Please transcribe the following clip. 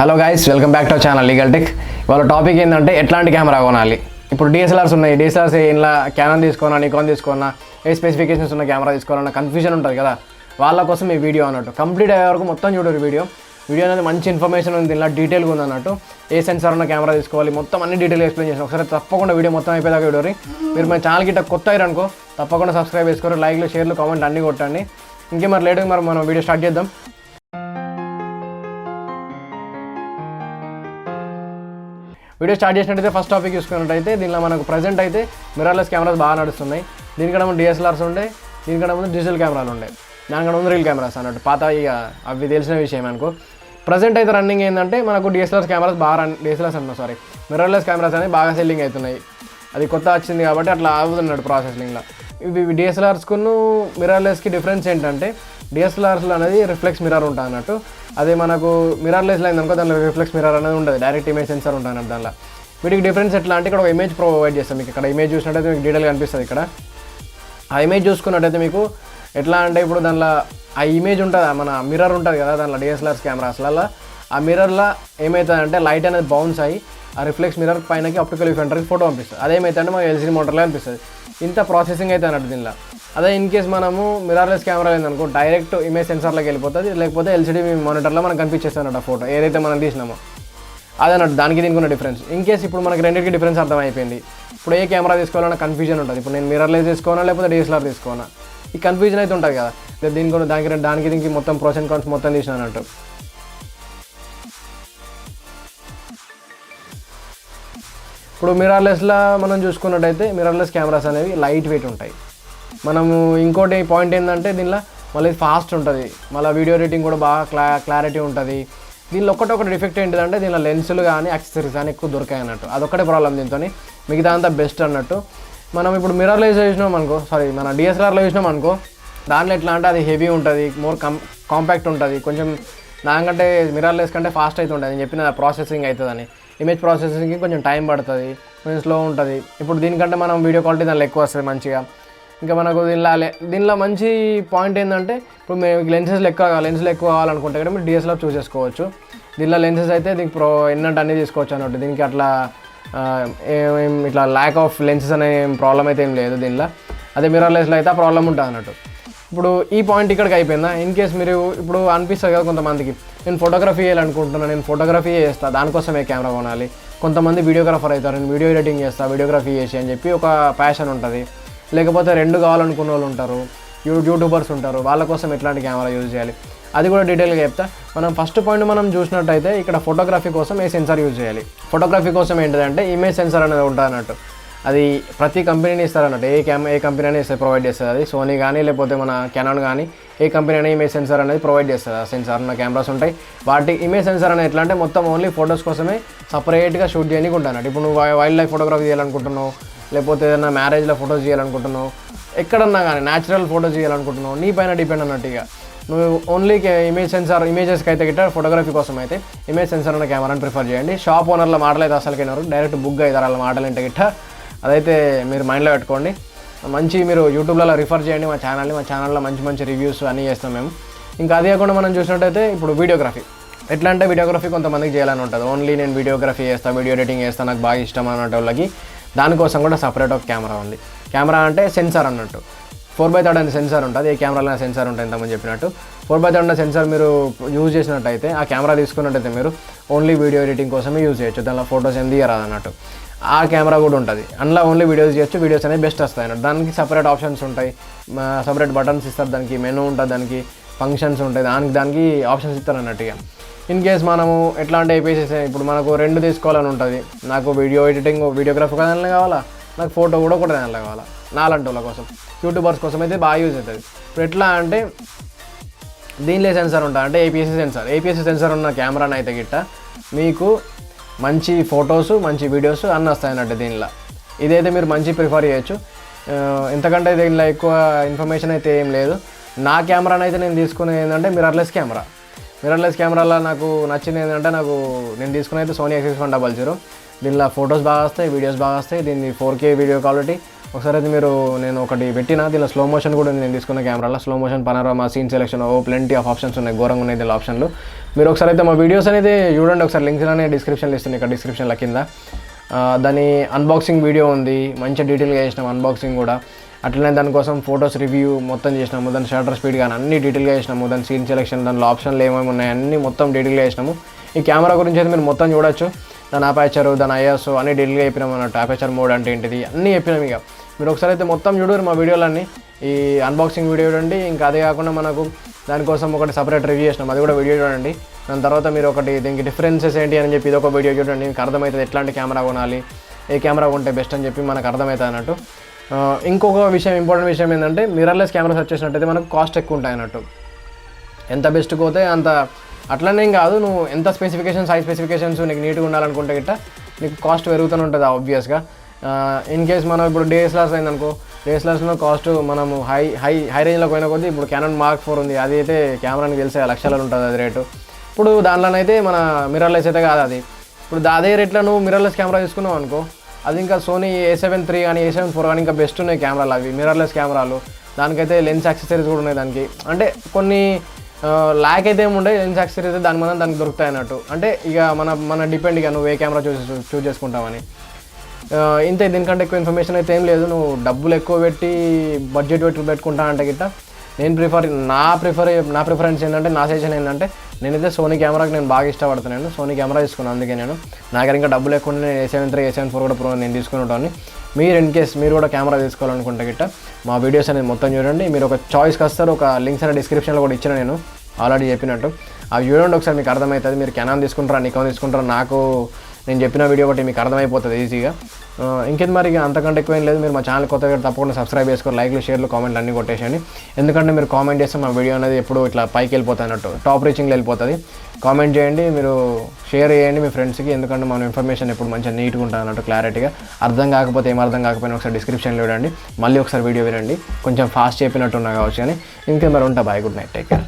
Hello guys, welcome back to our channel legal tech. ఇవాళ topic ఏంటంటే ఎట్లాంటి camera కొనాలి. ఇప్పుడు డిఎస్ఎల్ఆర్స్ ఉన్నాయి. డిఎస్ఎల్ఆర్స్ ఇలా కెనాన్ తీసుకోనా, నికాన్ తీసుకోనా, ఏ స్పెసిఫికేషన్స్ ఉన్న కెమెరా తీసుకోవాలన్న కన్ఫ్యూజన్ ఉంటుంది కదా, వాళ్ళ కోసం ఈ వీడియో అన్నట్టు. కంప్లీట్ అయ్యే వరకు మొత్తం చూడరు వీడియో అనేది మంచి ఇన్ఫర్మేషన్ ఉంది, ఇలా డీటెయిల్గా ఉంది అన్నట్టు. ఏ సెన్సార్ ఉన్న కెమెరా తీసుకోవాలి మొత్తం అన్ని డీటెయిల్గా ఎక్స్ప్లెయిన్ చేస్తాను. ఒకసారి తప్పకుండా వీడియో మొత్తం అయిపోయేదాకా చూడరు. మీరు మన ఛానల్కి ఇట్లా కొత్త అయ్యారనుకో తప్పకుండా సబ్స్క్రైబ్ చేసుకోరు, లైక్లు, షేర్లు, కామెంట్ అన్నీ కొట్టండి. ఇంకే మరి లేట్గా మనం వీడియో స్టార్ట్ చేద్దాం. వీడియో స్టార్ట్ చేసినట్టయితే ఫస్ట్ టాపిక్ చూసుకున్నట్టయితే దీనిలో మనకు ప్రజెంట్ అయితే మిర్రర్లెస్ కెమెరాస్ బాగా నడుస్తున్నాయి. దీనికన్నా ముందు డిఎస్ఎల్ఆర్స్ ఉండే, దీనికన్నా ముందు డిజిటల్ కెమెరాలు ఉండే, దానికన్నా ముందు రీల్ కెమెరాస్ అన్నట్టు. పాత ఇక అవి తెలిసిన విషయం అనుకో. ప్రజెంట్ అయితే రన్నింగ్ ఏంటంటే మనకు డిఎస్ఎల్ఆర్స్ కెమెరాస్ బాగా మిర్రర్లెస్ కెమెరాస్ అనేవి బాగా సెల్లింగ్ అవుతున్నాయి. అది కొత్త వచ్చింది కాబట్టి అట్లా అవుతున్నాడు ప్రాసెసింగ్లో. ఇవి డిఎస్ఎల్ఆర్స్కును మిర్రర్లెస్కి డిఫరెన్స్ ఏంటంటే డిఎస్ఎల్ఆర్స్లో అనేది రిఫ్లెక్స్ మిర్రర్ ఉంటుంది అన్నట్టు. అదే మనకు మిర్రర్లెస్ లైన్ అనుకో దానిలో రిఫ్లెక్స్ మిర్రర్ అనేది ఉండదు, డైరెక్ట్ ఇమేజ్ సెన్సార్ ఉంటుంది అన్నట్టు. దానిలో వీటికి డిఫరెన్స్ ఎట్లా అంటే ఇక్కడ ఒక ఇమేజ్ ప్రొవైడ్ చేస్తాం. మీకు ఇక్కడ ఇమేజ్ చూసినట్టయితే మీకు డీటెయిల్గా కనిపిస్తుంది. ఇక్కడ ఆ ఇమేజ్ చూసుకున్నట్టయితే మీకు ఎట్లా అంటే ఇప్పుడు దానిలో ఆ ఇమేజ్ ఉంటుంది, మన మిర్రర్ ఉంటుంది కదా దానిలో డిఎస్ఎల్ఆర్స్ కెమెరాస్లలో. ఆ మిర్రర్లో ఏమవుతుందంటే లైట్ అనేది బౌన్స్ అయ్యి ఆ రిఫ్లెక్స్ మిర్రర్ పైనకి ఆప్టికల్ ఫిల్టర్కి ఫోటో పంపిస్తుంది. అదేమైతే మనకి ఎల్సీడీ మోటార్లో అనిపిస్తుంది. ఇంత ప్రాసెసింగ్ అయితే అన్నట్టు దీనిలో. అదే ఇన్ కేస్ మనము మిర్రర్లెస్ కెమెరా ఏందనుకో డైరెక్ట్ ఇమేజ్ సెన్సార్లోకి వెళ్ళిపోతుంది, లేకపోతే ఎల్సీడీ మానిటర్లో మనకు కనిపించేస్తుంది అన్నట్టు ఫోటో ఏదైతే మనం తీసినామో. అదన్నట్టు దానికి దీనికి ఉన్న డిఫరెన్స్. ఇన్ కేస్ ఇప్పుడు మనకి రెండింటికి డిఫరెన్స్ అర్థమైపోయింది. ఇప్పుడు ఏ కెమెరా తీసుకోవాలన్న కన్ఫ్యూజన్ ఉంటుంది. ఇప్పుడు నేను మిర్రర్లెస్ తీసుకోనా లేకపోతే డిఎస్ఎల్ఆర్ తీసుకోనా, ఈ కన్ఫ్యూజన్ అయితే ఉంటుంది కదా. దానికి దీనికి మొత్తం ప్రోస్ అండ్ కాన్స్ మొత్తం తీసిన అన్నట్టు. ఇప్పుడు మిర్రర్లెస్లో మనం చూసుకున్నట్టయితే మిర్రర్లెస్ కెమెరాస్ అనేవి లైట్ వెయిట్ ఉంటాయి. మనము ఇంకోటి పాయింట్ ఏంటంటే దీనిలో మళ్ళీ ఫాస్ట్ ఉంటుంది, మళ్ళీ వీడియో ఎడిటింగ్ కూడా బాగా క్లారిటీ ఉంటుంది. దీనిలో ఒకటి డిఫెక్ట్ ఏంటిదంటే దీనిలో లెన్సులు కానీ యాక్సెసరీస్ కానీ ఎక్కువ దొరికాయి అన్నట్టు. అదొక్కటే ప్రాబ్లం దీంతో, మిగతా అంతా బెస్ట్ అన్నట్టు. మనం ఇప్పుడు మిర్రర్లెస్ చూసినాం అనుకో, మన డిఎస్ఎల్ఆర్లో చూసినాం అనుకో, దాంట్లో ఎట్లా అంటే అది హెవీ ఉంటుంది, మోర్ కాంపాక్ట్ ఉంటుంది. కొంచెం దానికంటే మిర్రర్లెస్ కంటే ఫాస్ట్ అయితే ఉంటుంది. నేను చెప్పిన ప్రాసెసింగ్ అవుతుందని, ఇమేజ్ ప్రాసెసింగ్కి కొంచెం టైం పడుతుంది, కొంచెం స్లో ఉంటుంది. ఇప్పుడు దీనికంటే మనం వీడియో క్వాలిటీ దానిలో ఎక్కువ వస్తుంది మంచిగా. ఇంకా మనకు దీనిలో మంచి పాయింట్ ఏంటంటే ఇప్పుడు మీకు లెన్సెస్ ఎక్కువ కావాలనుకుంటే కూడా మీరు డిఎస్ఎల్ఆర్ చూస్ చేసుకోవచ్చు. దీనిలో లెన్సెస్ అయితే దీనికి ఎన్నంటే అన్నీ తీసుకోవచ్చు అన్నట్టు. దీనికి అట్లా ఇట్లా ల్యాక్ ఆఫ్ లెన్సెస్ అనే ప్రాబ్లం అయితే ఏం లేదు దీనిలో. అదే మిర్రర్లెస్లో అయితే ఆ ప్రాబ్లం ఉంటుంది అన్నట్టు. ఇప్పుడు ఈ పాయింట్ ఇక్కడికి అయిపోయిందా. ఇన్ కేస్ మీరు ఇప్పుడు అనిపిస్తుంది కదా కొంతమందికి, నేను ఫోటోగ్రఫీ చేయాలనుకుంటున్నాను, నేను ఫోటోగ్రఫీ చేస్తాను, దానికోసమే కెమెరా కొనాలి. కొంతమంది వీడియోగ్రాఫర్ అవుతారు, నేను వీడియో ఎడిటింగ్ చేస్తాను, వీడియోగ్రఫీ చేసి అని చెప్పి ఒక ప్యాషన్ ఉంటుంది. లేకపోతే రెండు కావాలనుకున్న వాళ్ళు ఉంటారు, యూట్యూబర్స్ ఉంటారు, వాళ్ళ కోసం ఎట్లాంటి కెమెరా యూజ్ చేయాలి అది కూడా డీటెయిల్గా చెప్తా. మనం ఫస్ట్ పాయింట్ మనం చూసినట్టయితే ఇక్కడ ఫోటోగ్రఫీ కోసం ఏ సెన్సార్ యూజ్ చేయాలి. ఫోటోగ్రఫీ కోసం ఏంటంటే ఇమేజ్ సెన్సార్ అనేది ఉంటుంది అన్నట్టు. అది ప్రతి కంపెనీని ఇస్తారన్నట్టు. ఏ కంపెనీ అనేది ప్రొవైడ్ చేస్తుంది. అది సోనీ కానీ లేకపోతే మన కెనాన్ కానీ ఏ కంపెనీ అనేది ఇమేజ్ సెన్సార్ అనేది ప్రొవైడ్ చేస్తుంది. ఆ సెన్సార్ ఉన్న కెమెరాస్ ఉంటాయి. వాటి ఇమేజ్ సెన్సార్ అనేది ఎట్లా అంటే మొత్తం ఓన్లీ ఫొటోస్ కోసమే సపరేట్గా షూట్ చేయడానికి ఉంటాయి. ఇప్పుడు నువ్వు వైల్డ్ లైఫ్ ఫోటోగ్రఫీ చేయాలనుకుంటున్నావు, లేకపోతే ఏదైనా మ్యారేజ్లో ఫొటోస్ చేయాలనుకుంటున్నావు, ఎక్కడన్నా కానీ న్యాచురల్ ఫొటోస్ చేయాలనుకుంటున్నావు, నీ పైన డిపెండ్ అన్నట్టు. ఇక నువ్వు ఓన్లీ ఇమేజెస్కి అయితే గిట్ట ఫోటోగ్రఫీ కోసం అయితే ఇమేజ్ సెన్సార్ ఉన్న కెమెరాని ప్రిఫర్ చేయండి. షాప్ ఓనర్ల మాటలు అయితే అసలుకి డైరెక్ట్ బుక్ అవుతారు వాళ్ళ మాటలు ఇంట గిట్ట. అదైతే మీరు మైండ్లో పెట్టుకోండి. మీరు యూట్యూబ్లో రిఫర్ చేయండి మా ఛానల్లో మంచి రివ్యూస్ అన్నీ చేస్తాం మేము. ఇంకా అదే కాకుండా మనం చూసినట్టయితే ఇప్పుడు వీడియోగ్రఫీ ఎట్లా అంటే వీడియోగ్రఫీ కొంతమందికి చేయాలని ఉంటుంది. ఓన్లీ నేను వీడియోగ్రఫీ చేస్తాను, వీడియో ఎడిటింగ్ చేస్తాను, నాకు బాగా ఇష్టం అన్నట్టు వాళ్ళకి దానికోసం కూడా సపరేట్ ఒక కెమెరా ఉంది. కెమెరా అంటే సెన్సార్ అన్నట్టు. 4x3 అనే సెన్సార్ ఉంటుంది. ఏ కెమెరాలో సెన్సార్ ఉంటుంది ఇంతమంది చెప్పినట్టు. 4x3 అనే సెన్సార్ మీరు యూజ్ చేసినట్టయితే, ఆ కెమెరా తీసుకున్నట్టయితే మీరు ఓన్లీ వీడియో ఎడిటింగ్ కోసమే యూజ్ చేయొచ్చు. దానిలో ఫొటోస్ ఏం తీయరాదు అన్నట్టు. ఆ కెమెరా కూడా ఉంటుంది. అందులో ఓన్లీ వీడియోస్ చేయొచ్చు, వీడియోస్ అనేవి బెస్ట్ వస్తాయి అన్నట్టు. దానికి సపరేట్ ఆప్షన్స్ ఉంటాయి, సపరేట్ బటన్స్ ఇస్తారు, దానికి మెనూ ఉంటుంది, దానికి ఫంక్షన్స్ ఉంటాయి, దానికి ఆప్షన్స్ ఇస్తారు అన్నట్టు. ఇక ఇన్ కేస్ మనము ఎట్లా అంటే ఇప్పుడు మనకు రెండు తీసుకోవాలని ఉంటుంది. నాకు వీడియో ఎడిటింగ్ వీడియోగ్రఫీ ఒక దానిలో కావాలా, నాకు ఫోటో కూడా ఒకటి దానిలో కావాలా. నాలంటి వాళ్ళ కోసం, యూట్యూబర్స్ కోసం అయితే బాగా యూజ్ అవుతుంది. ఇప్పుడు ఎట్లా అంటే దీనిలో సెన్సార్ ఉంటుంది అంటే ఏపీఎస్సీ సెన్సార్ ఉన్న కెమెరాని అయితే గిట్ట మీకు మంచి ఫొటోస్ మంచి వీడియోస్ అన్నీ వస్తాయి అన్నట్టు దీనిలో. ఇదైతే మీరు మంచి ప్రిఫర్ చేయొచ్చు. ఎంతకంటే దీనిలో ఎక్కువ ఇన్ఫర్మేషన్ అయితే ఏం లేదు. నా కెమెరాని అయితే నేను తీసుకునేది ఏంటంటే మిర్రర్లెస్ కెమెరాలో నాకు నచ్చింది ఏంటంటే నేను తీసుకునే అయితే సోనీ A6100. దీనిలో ఫొటోస్ బాగా వస్తాయి, వీడియోస్ బాగా వస్తాయి. దీన్ని 4K వీడియో క్వాలిటీ. ఒకసారి అయితే నేను ఒకటి పెట్టిన, దీనిలో స్లో మోషన్ కూడా నేను తీసుకున్న కెమెరాలో slow motion, panorama, scene selection, plenty of options ఉన్నాయి, ఘోరంగా ఉన్నాయి దీనిలో ఆప్షన్లు. మీరు ఒకసారి అయితే మా వీడియోస్ అనేది చూడండి, ఒకసారి లింక్స్ అనేవి డిస్క్రిప్షన్లో ఇస్తున్నాయి, ఇక్కడ డిస్క్రిప్షన్ల కింద. దాని అన్బాక్సింగ్ వీడియో ఉంది, మంచి డీటెయిల్గా చేసినాం అన్బాక్సింగ్ కూడా. అట్లనే దానికోసం ఫొటోస్ రివ్యూ మొత్తం చేసినాము, దాని షటర్ స్పీడ్ కానీ అన్ని డీటెయిల్గా చేసినాము, దాని సీన్ సెలెక్షన్, దానిలో ఆప్షన్లు ఏమేమి ఉన్నాయి అన్నీ మొత్తం డీటెయిల్గా చేసినాము. ఈ కెమెరా గురించి అయితే మీరు మొత్తం చూడొచ్చు, దాని అపేచరు, దాని ఐఎస్ అన్నీ డీటెయిల్గా చెప్పినాం అన్నట్టు. అపేచర్ మోడ్ అంటే ఏంటిది అన్నీ చెప్పినాం. ఇక మీరు ఒకసారి అయితే మొత్తం చూడరు మా వీడియోలన్నీ, ఈ అన్బాక్సింగ్ వీడియో చూడండి. ఇంకా అదే కాకుండా మనకు దానికోసం ఒకటి సపరేట్ రివ్యూ చేసినాం, అది కూడా వీడియో చూడండి. దాని తర్వాత మీరు ఒకటి దీనికి డిఫరెన్సెస్ ఏంటి అని చెప్పి ఇది ఒక వీడియో చూడండి, మీకు అర్థమవుతుంది ఎట్లాంటి కెమెరా కొనాలి, ఏ కెమెరా కొంటే బెస్ట్ అని చెప్పి మనకు అర్థమవుతుంది అన్నట్టు. ఇంకొక విషయం, ఇంపార్టెంట్ విషయం ఏంటంటే మిర్రర్లెస్ కెమెరాస్ వచ్చేసినట్టయితే మనకు కాస్ట్ ఎక్కువ ఉంటాయి అన్నట్టు. ఎంత బెస్ట్ పోతే అంత, అట్లనే కాదు, నువ్వు ఎంత స్పెసిఫికేషన్స్, హై స్పెసిఫికేషన్స్ నీకు నీట్గా ఉండాలనుకుంటే గిట్ట నీకు కాస్ట్ పెరుగుతూనే ఉంటుంది ఆబ్వియస్గా. ఇన్ కేస్ మనం ఇప్పుడు డిఎస్ఎల్ఆర్స్ అయిందనుకో, డిఎస్ఎల్ఆర్స్లో కాస్ట్ మనము హై రేంజ్లో పోయిన కొద్దీ ఇప్పుడు Canon Mark 4 ఉంది, అది అయితే కెమెరాని తెలిసే లక్షలలో ఉంటుంది అది రేటు. ఇప్పుడు దాంట్లోనైతే మన మిర్రర్లెస్ అయితే కాదు అది. ఇప్పుడు అదే రేట్లో నువ్వు మిర్రర్లెస్ కెమెరా తీసుకున్నావు అనుకో, అది ఇంకా సోనీ A7 III కానీ A7 IV కానీ ఇంకా బెస్ట్ ఉన్నాయి కెమెరాలు అవి మిర్రర్లెస్ కెమెరాలు. దానికైతే లెన్స్ యాక్సెసరీస్ కూడా ఉన్నాయి దానికి, అంటే కొన్ని ల్యాక్ అయితే ఏముండే లెన్స్ యాక్సెసరీస్ అయితే దానికి దొరుకుతాయి అన్నట్టు. అంటే ఇక మన డిపెండ్, ఇక నువ్వు ఏ కెమెరా చూస్ చేసుకుంటావని. ఇంతే, దీనికంటే ఎక్కువ ఇన్ఫర్మేషన్ అయితే ఏం లేదు. నువ్వు డబ్బులు ఎక్కువ పెట్టి బడ్జెట్ పెట్టుకుంటా అంటే గిట్ట నా ప్రిఫరెన్స్ ఏంటంటే, నా సజెషన్ ఏంటంటే, నేనైతే సోనీ కెమెరాకి నేను బాగా ఇష్టపడుతున్నాను, సోనీ కెమెరా తీసుకున్నాను. అందుకే నేను నాకు ఇంకా డబ్బులు ఎక్కువ నేను A7 III A7 IV కూడా ప్రో నేను తీసుకుని ఉంటాను. మీరు ఇన్ కేస్ మీరు కూడా కెమెరా తీసుకోవాలనుకుంటే గిట్ట మా వీడియోస్ అనేది మొత్తం చూడండి. మీరు ఒక చాయిస్కి వస్తారు, ఒక లింక్స్ అనేది డిస్క్రిప్షన్లో కూడా ఇచ్చిన నేను ఆల్రెడీ చెప్పినట్టు. అవి చూడండి ఒకసారి, మీకు అర్థమవుతుంది. మీరు కెనాన్ తీసుకుంటారా, నికాన్ తీసుకుంటారా, నేను చెప్పిన వీడియో బట్టి మీకు అర్థమైపోతుంది ఈజీగా. ఇంకేది మరి అంతకంటే ఎక్కువ ఏం లేదు. మీరు మా ఛానల్ కొత్తగా తప్పకుండా సబ్స్క్రైబ్ చేసుకోరు, లైక్లు, షేర్లు, కామెంట్లు అన్నీ కొట్టేసేయండి. ఎందుకంటే మీరు కామెంట్ చేస్తే మా వీడియో అనేది ఎప్పుడు ఇట్లా పైకి వెళ్ళిపోతుంది అన్నట్టు, టాప్ రీచింగ్లో వెళ్ళిపోతుంది. కామెంట్ చేయండి, మీరు షేర్ చేయండి మీ ఫ్రెండ్స్కి, ఎందుకంటే మన ఇన్ఫర్మేషన్ ఎప్పుడు మంచిగా నీట్గా ఉంటుంది అన్నట్టు, క్లారిటీగా. అర్థం కాకపోతే ఏం అర్థం కాకపోయినా ఒకసారి డిస్క్రిప్షన్లో చూడండి, మళ్ళీ ఒకసారి వీడియో వినండి. కొంచెం ఫాస్ట్ చెప్పినట్టున్నా కావచ్చు కానీ. ఇంకే మరి ఉంటా, bye, good night, take care.